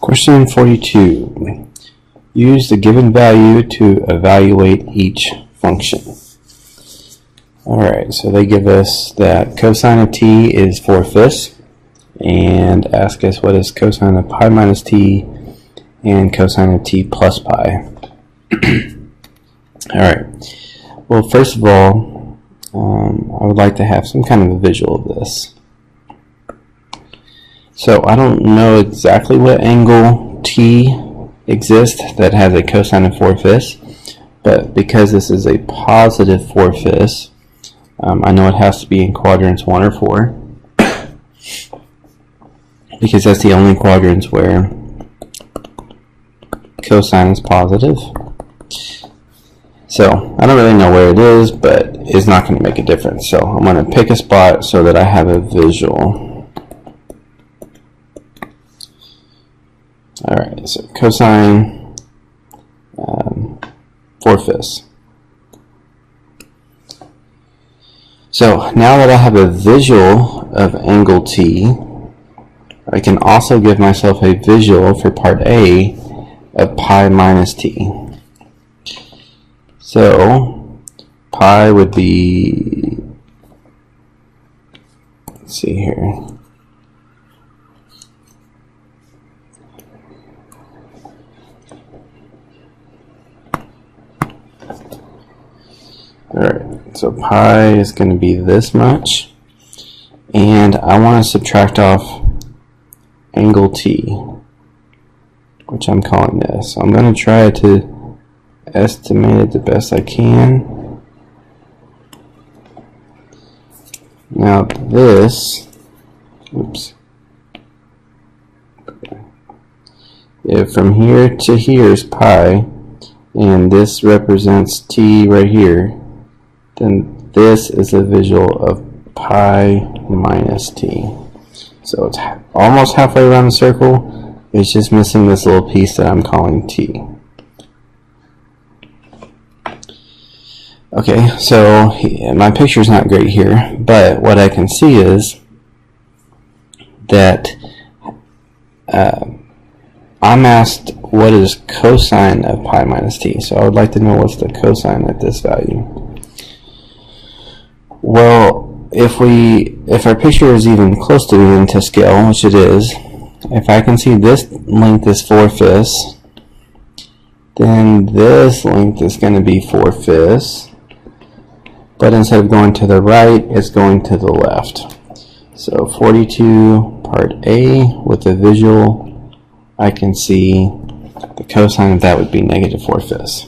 Question 42. Use the given value to evaluate each function. Alright, so they give us that cosine of t is 4/5 and ask us what is cosine of pi minus t and cosine of t plus pi. Alright, well, first of all, I would like to have some kind of a visual of this. So I don't know exactly what angle t exists that has a cosine of 4/5, but because this is a positive 4/5, I know it has to be in quadrants 1 or 4, because that's the only quadrants where cosine is positive. So I don't really know where it is, but it's not going to make a difference. So I'm going to pick a spot so that I have a visual. Alright, so cosine 4/5. So now that I have a visual of angle t, I can also give myself a visual for part A of pi minus t. So pi would be, let's see here, alright, so pi is going to be this much, and I want to subtract off angle t, which I'm calling this. So I'm going to try to estimate it the best I can. Now this, oops, if from here to here is pi, and this represents t right here, then this is a visual of pi minus t. So it's almost halfway around the circle. It's just missing this little piece that I'm calling t. Okay, so my picture's not great here, but what I can see is that I'm asked what is cosine of pi minus t. So I would like to know what's the cosine at this value. Well, if our picture is even close to being to scale, which it is, if I can see this length is 4/5, then this length is going to be 4/5, but instead of going to the right, it's going to the left. So 42 part A with a visual, I can see the cosine of that would be negative 4/5.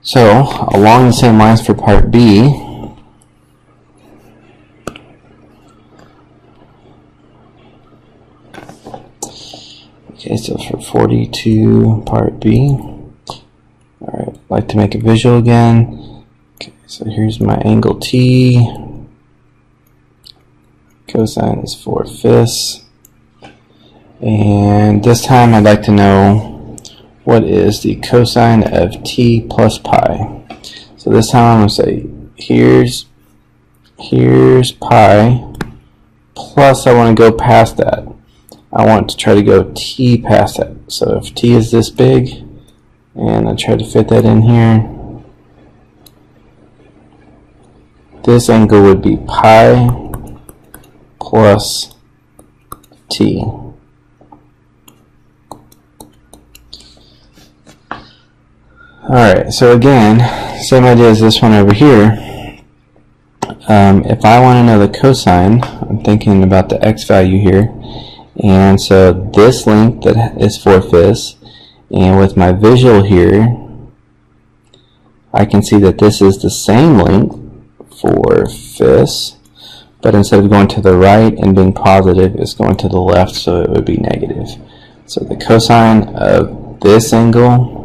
So along the same lines for part B, okay, so for 42 part B, alright, I'd like to make a visual again. Okay, so here's my angle t, cosine is 4/5, and this time I'd like to know what is the cosine of t plus pi. So this time I'm going to say here's pi, plus I want to go past that. I want to try to go t past that. So if t is this big, and I try to fit that in here, this angle would be pi plus t. Alright, so again, same idea as this one over here. If I want to know the cosine, I'm thinking about the x value here, and so this length that is 4/5, and with my visual here, I can see that this is the same length, 4/5, but instead of going to the right and being positive, it's going to the left, so it would be negative. So the cosine of this angle,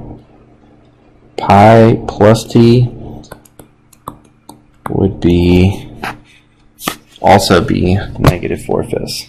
pi plus t, would be also be negative 4/5.